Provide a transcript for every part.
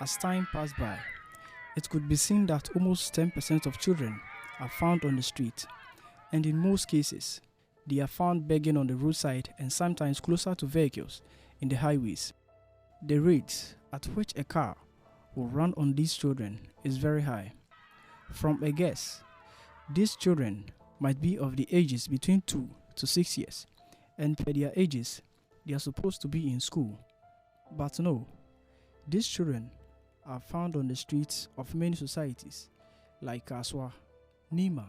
As time passed by, it could be seen that almost 10% of children are found on the street, and in most cases, they are found begging on the roadside and sometimes closer to vehicles in the highways. The rate at which a car will run on these children is very high. From a guess, these children might be of the ages between 2 to 6 years, and per their ages, they are supposed to be in school. But no, these children are found on the streets of many societies like Kaswa, Nima,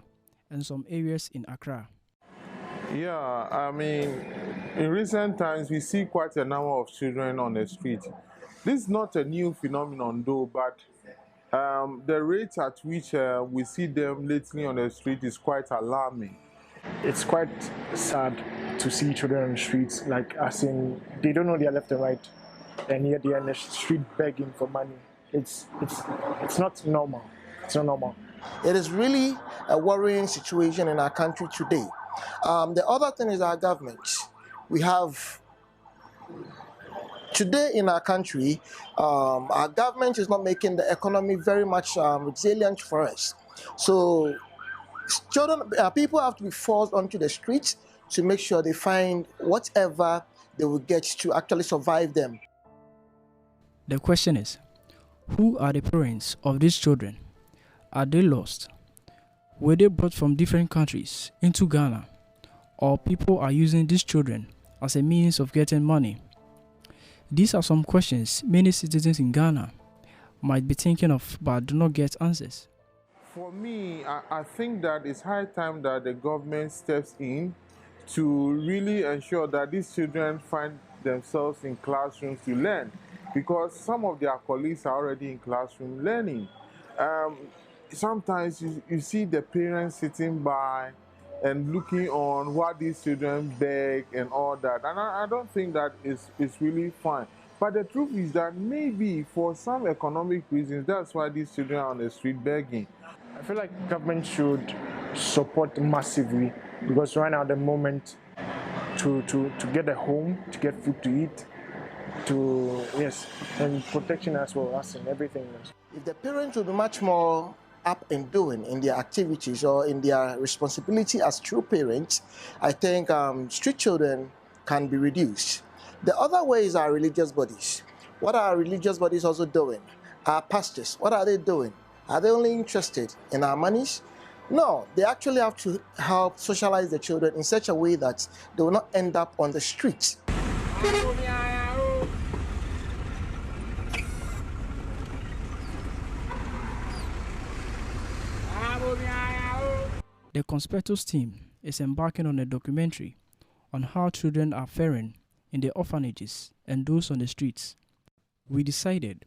and some areas in Accra. Yeah, I mean, in recent times, we see quite a number of children on the street. This is not a new phenomenon, though, but the rate at which we see them lately on the street is quite alarming. It's quite sad to see children on the streets, like as in they don't know their left and right, and yet they are in the street begging for money. It's not normal. It's not normal. It is really a worrying situation in our country today. The other thing is our government. We have today in our country, our government is not making the economy very much resilient for us. So children, people have to be forced onto the streets to make sure they find whatever they will get to actually survive them. The question is, who are the parents of these children? Are they lost? Were they brought from different countries into Ghana? Or people are using these children as a means of getting money? These are some questions many citizens in Ghana might be thinking of but do not get answers. For me, I think that it's high time that the government steps in to really ensure that these children find themselves in classrooms to learn, because some of their colleagues are already in classroom learning. Um, Sometimes you see the parents sitting by and looking on what these children beg and all that. And I don't think that is really fine. But the truth is that maybe for some economic reasons, that's why these children are on the street begging. I feel like government should support massively, because right now the moment to get a home, to get food to eat, and protection as well as in everything else. If the parents will be much more up and doing in their activities or in their responsibility as true parents, I think street children can be reduced. The other way is our religious bodies. What are our religious bodies also doing? Our pastors, what are they doing? Are they only interested in our monies? No, they actually have to help socialize the children in such a way that they will not end up on the streets. The Conspirators team is embarking on a documentary on how children are faring in the orphanages and those on the streets. We decided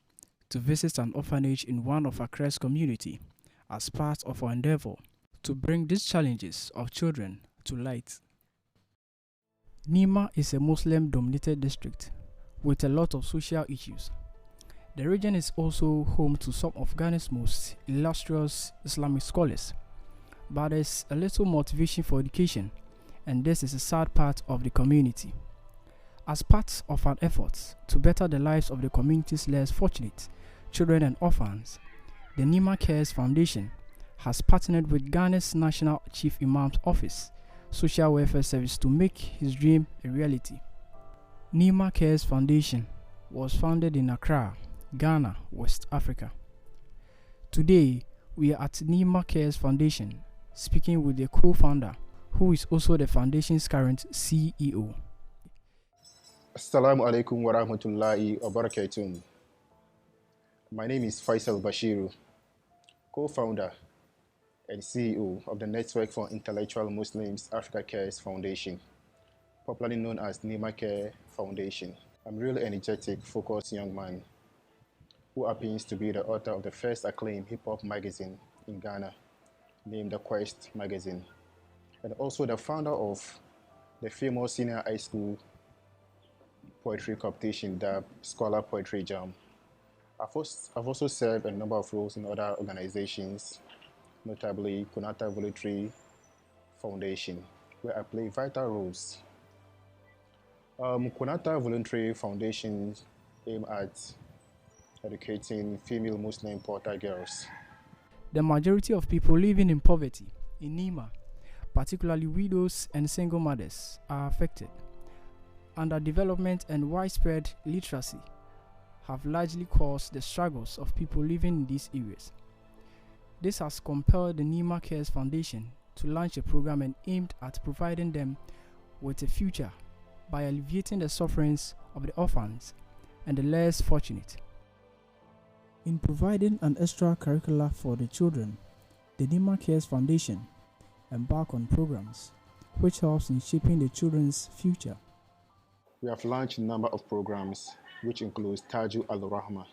to visit an orphanage in one of Accra's community as part of our endeavor to bring these challenges of children to light. Nima is a Muslim-dominated district with a lot of social issues. The region is also home to some of Ghana's most illustrious Islamic scholars, but there's a little motivation for education, and this is a sad part of the community. As part of an effort to better the lives of the community's less fortunate children and orphans, the Nima Cares Foundation has partnered with Ghana's National Chief Imam's Office Social Welfare Service to make his dream a reality. Nima Cares Foundation was founded in Accra, Ghana, West Africa. Today, we are at Nima Cares Foundation speaking with the co-founder, who is also the foundation's current CEO. Assalamu alaikum wa rahmatullahi wa barakatuh. My name is Faisal Bashiru, co-founder and CEO of the Network for Intellectual Muslims Africa Cares Foundation, popularly known as Nima Care Foundation. I'm a really energetic, focused young man who happens to be the author of the first acclaimed hip-hop magazine in Ghana, named The Quest magazine, and also the founder of the famous senior high school poetry competition, the Scholar Poetry Jam. I've also served a number of roles in other organizations, notably Kunata Voluntary Foundation, where I play vital roles. Kunata Voluntary Foundation aim at educating female Muslim Porter girls. The majority of people living in poverty in Nima, particularly widows and single mothers, are affected. Underdevelopment and widespread literacy have largely caused the struggles of people living in these areas. This has compelled the Nima Cares Foundation to launch a program aimed at providing them with a future by alleviating the sufferings of the orphans and the less fortunate. In providing an extra curricular for the children, the Nima Cares Foundation embark on programs which helps in shaping the children's future. We have launched a number of programs which includes Taju al-Rahma,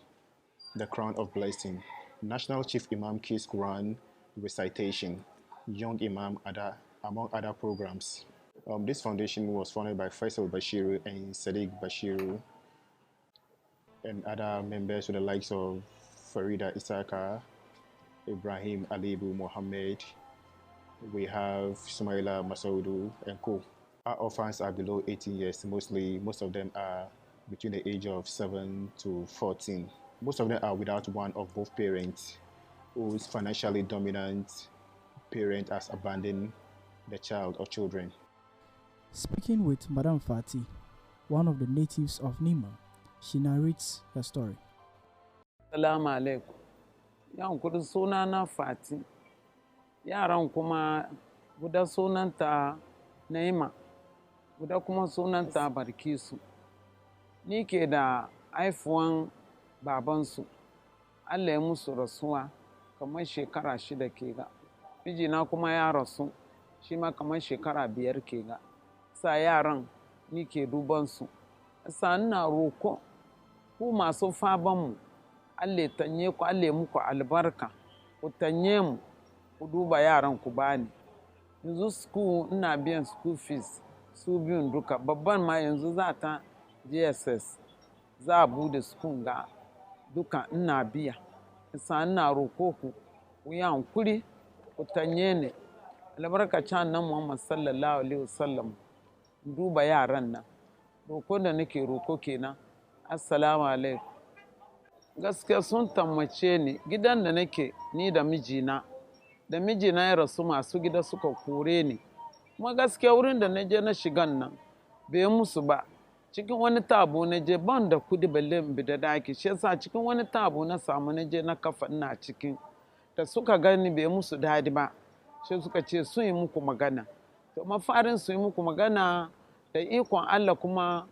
the Crown of Blessing, National Chief Imam Kids Quran recitation, Young Imam Ada, among other programs. This foundation was founded by Faisal Bashiru and Sadiq Bashiru and other members with the likes of Farida Isaka, Ibrahim Alibu Mohammed. We have Sumaila Masaudu and co. Our orphans are below 18 years mostly. Most of them are between the age of 7 to 14. Most of them are without one of both parents, whose financially dominant parent has abandoned the child or children. Speaking with Madame Fati, one of the natives of Nima, she narrates her story. Assalamu alaikum. Yan kudu suna na Fati. Yaran kuma guda sunanta Nima, guda kuma sunanta Barkisu. Ni ke da haifuwan babansu. Allah ya musu rasuwa kamar shekara 6 ke ga. Mijina kuma ya rasu shi ma kamar shekara 5 ke ga. Sa yaran ni ke dubansu. Sa ina roko ku masu fabanmu Allah ya tanye ku, Allah ya muku albarka. Ku tanye mu, ku duba yaran ku bani. Yanzu school ina biyan school fees su biyun duka. Babban ma yanzu za ta JSS. Za a bude school ga duka ina biya. Sa ina roko ku yi hankuri, ku tanye ni. Albarkacin nan Muhammad sallallahu alaihi wasallam. Duba yaran nan. Roko da nake roko kenan. Assalamu alaikum. Gaskiya sun tammace ni gidan da nake ni da mijina ya rasu masu gida suka kore ni kuma gaskiya wurin da naje na shigan nan bai musu ba cikin wani tabo naje ban da kudi balle in bi da daki shi yasa cikin wani tabo na samu naje na kafa ina cikin da suka gani bai musu dadi ba shi suka ce sun yi muku magana to mafarin su yi muku magana da ikon Allah kuma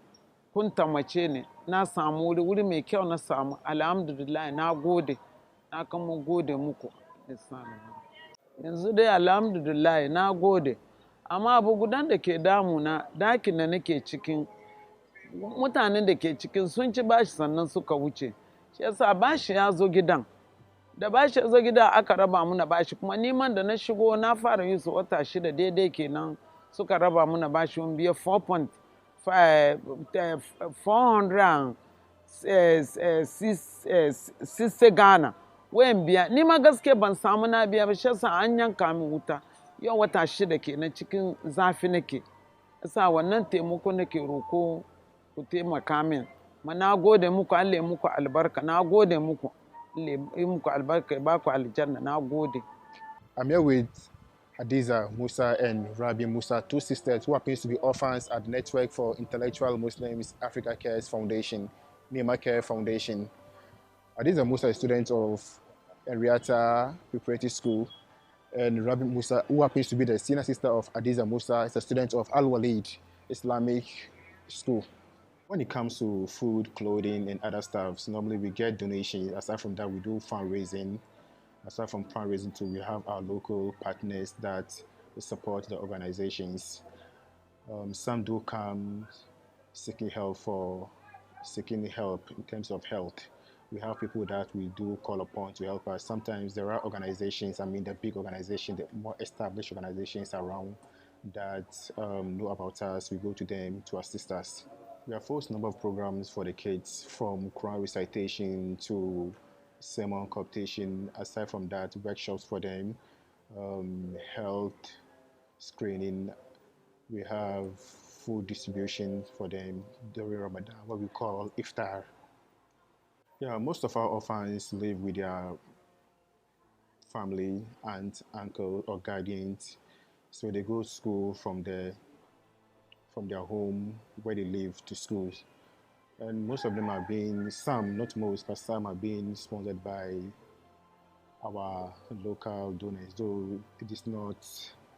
kun tamace ne na samu wuri mai kyau na samu alhamdulillah na gode na kama gode muku yanzu dai alhamdulillah na gode amma abu gudan da ke damuna dakin da nake cikin mutanen da ke cikin sun ci bashi sannan suka wuce shi yasa bashi ya zo gidan da bashi ya zo gida aka raba muna bashi kuma niman da na shigo na fara yi su wata 6 daidai kenan suka raba muna bashi mun biya 460 Ghana wayan biya ni ma gaske ban samu na biya ba shi yasa an yanka min wuta yau wata 6 kenan cikin zafi nake yasa wannan taimako nake roko ku taimaka min ma na gode muku Allah ya muku albarka na gode muku Allah ya muku albarka ya baku aljanna na gode. I'm here with Hadiza Musa and Rabi Musa, 2 sisters who happen to be orphans at the Network for Intellectual Muslims Africa Cares Foundation, Nima Care Foundation. Hadiza Musa is a student of Henrietta Preparatory School, and Rabi Musa, who happens to be the senior sister of Hadiza Musa, is a student of Al-Walid Islamic School. When it comes to food, clothing, and other stuff, normally we get donations. Aside from that, we do fundraising. Aside from fundraising too, we have our local partners that support the organizations. Some do come seeking help in terms of health. We have people that we do call upon to help us. Sometimes there are organizations, the big organizations, the more established organizations around that know about us. We go to them to assist us. We have a full number of programs for the kids, from Quran recitation to sermon cooptation. Aside from that, workshops for them, health screening. We have food distribution for them during Ramadan, what we call iftar. Yeah, most of our orphans live with their family, aunt, uncle, or guardians. So they go to school from their home where they live to school. And most of them are being, some, not most, but some are being sponsored by our local donors, though it is not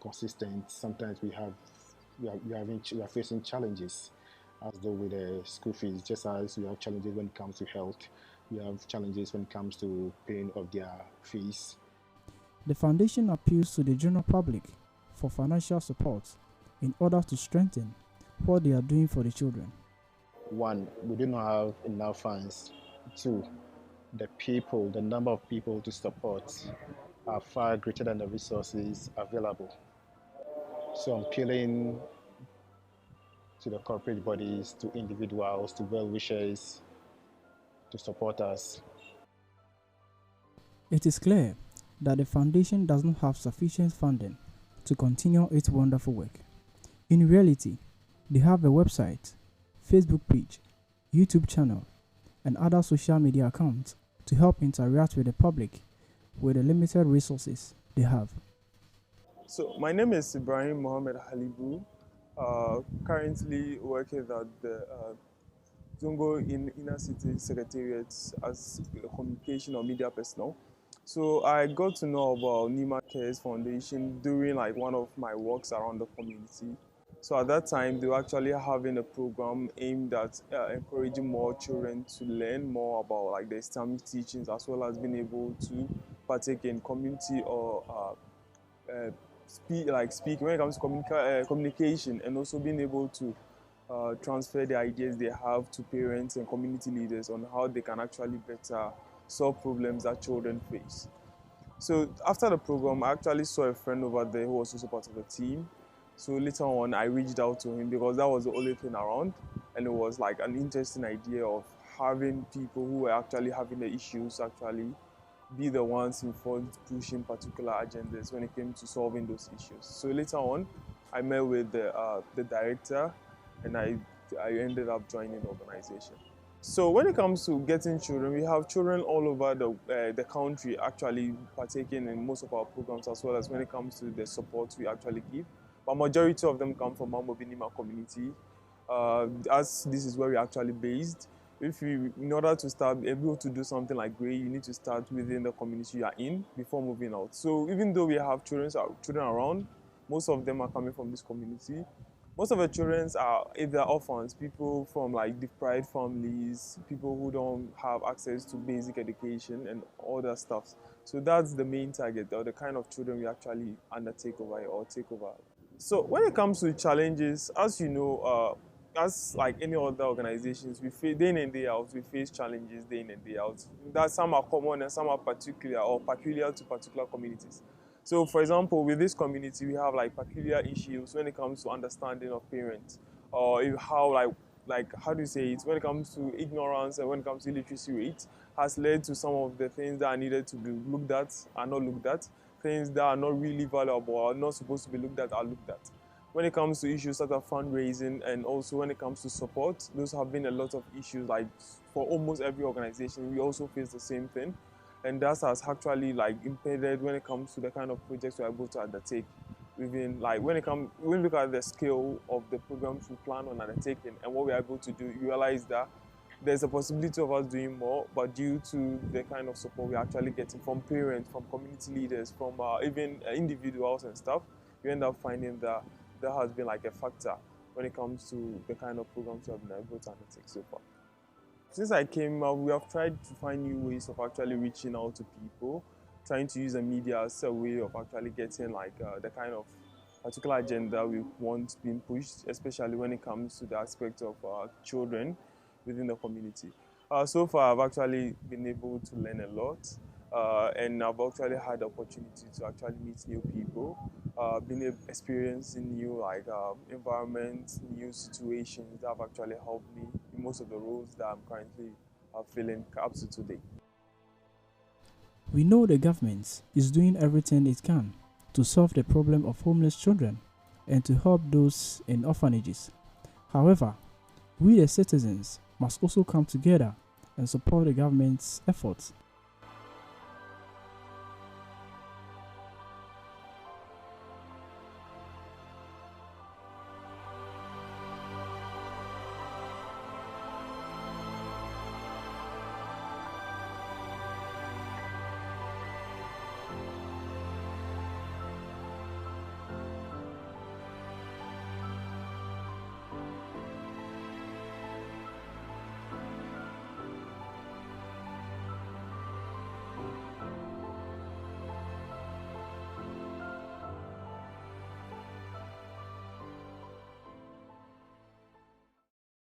consistent. Sometimes we are facing challenges, as though with the school fees, just as we have challenges when it comes to health, we have challenges when it comes to paying of their fees. The foundation appeals to the general public for financial support in order to strengthen what they are doing for the children. One, we do not have enough funds. Two, the number of people to support are far greater than the resources available. So I'm appealing to the corporate bodies, to individuals, to well wishers to support us. It is clear that the foundation does not have sufficient funding to continue its wonderful work. In reality, they have a website, Facebook page, YouTube channel, and other social media accounts to help interact with the public with the limited resources they have. So my name is Ibrahim Mohammed Halibu, currently working at the Zongo in Inner City Secretariat as a communication or media personnel. So I got to know about Nima Cares Foundation during like one of my walks around the community. So at that time, they were actually having a program aimed at encouraging more children to learn more about like the Islamic teachings, as well as being able to partake in community or speak when it comes to communication, and also being able to transfer the ideas they have to parents and community leaders on how they can actually better solve problems that children face. So after the program, I actually saw a friend over there who was also part of the team. So later on, I reached out to him because that was the only thing around, and it was like an interesting idea of having people who were actually having the issues actually be the ones involved pushing particular agendas when it came to solving those issues. So later on, I met with the director, and I ended up joining the organization. So when it comes to getting children, we have children all over the country actually partaking in most of our programs, as well as when it comes to the support we actually give. But majority of them come from Nima community, as this is where we're actually based. In order to start able to do something like Gray, you need to start within the community you are in before moving out. So even though we have children around, most of them are coming from this community. Most of the children are either orphans, people from like deprived families, people who don't have access to basic education and all that stuff. So that's the main target, or the kind of children we actually undertake over here or take over. So when it comes to challenges, as you know, as like any other organizations, we face day in and day out. We face challenges day in and day out. That some are common and some are particular or peculiar to particular communities. So, for example, with this community, we have like peculiar issues when it comes to understanding of parents, or how how do you say it? When it comes to ignorance and when it comes to illiteracy rates, has led to some of the things that are needed to be looked at are not looked at. Things that are not really valuable or not supposed to be looked at are looked at. When it comes to issues such as fundraising, and also when it comes to support, those have been a lot of issues. Like for almost every organization, we also face the same thing, and that has actually like impeded when it comes to the kind of projects we're able to undertake. Within like when we look at the scale of the programs we plan on undertaking and what we're able to do, you realize that there's a possibility of us doing more, but due to the kind of support we're actually getting from parents, from community leaders, from even individuals and stuff, you end up finding that there has been like a factor when it comes to the kind of programs we have been able to undertake so far. Since I came out, we have tried to find new ways of actually reaching out to people, trying to use the media as a way of actually getting like the kind of particular agenda we want being pushed, especially when it comes to the aspect of children within the community. So far, I've actually been able to learn a lot, and I've actually had the opportunity to actually meet new people, been experiencing new environments, new situations that have actually helped me in most of the roles that I'm currently filling up to today. We know the government is doing everything it can to solve the problem of homeless children and to help those in orphanages. However, we the citizens must also come together and support the government's efforts.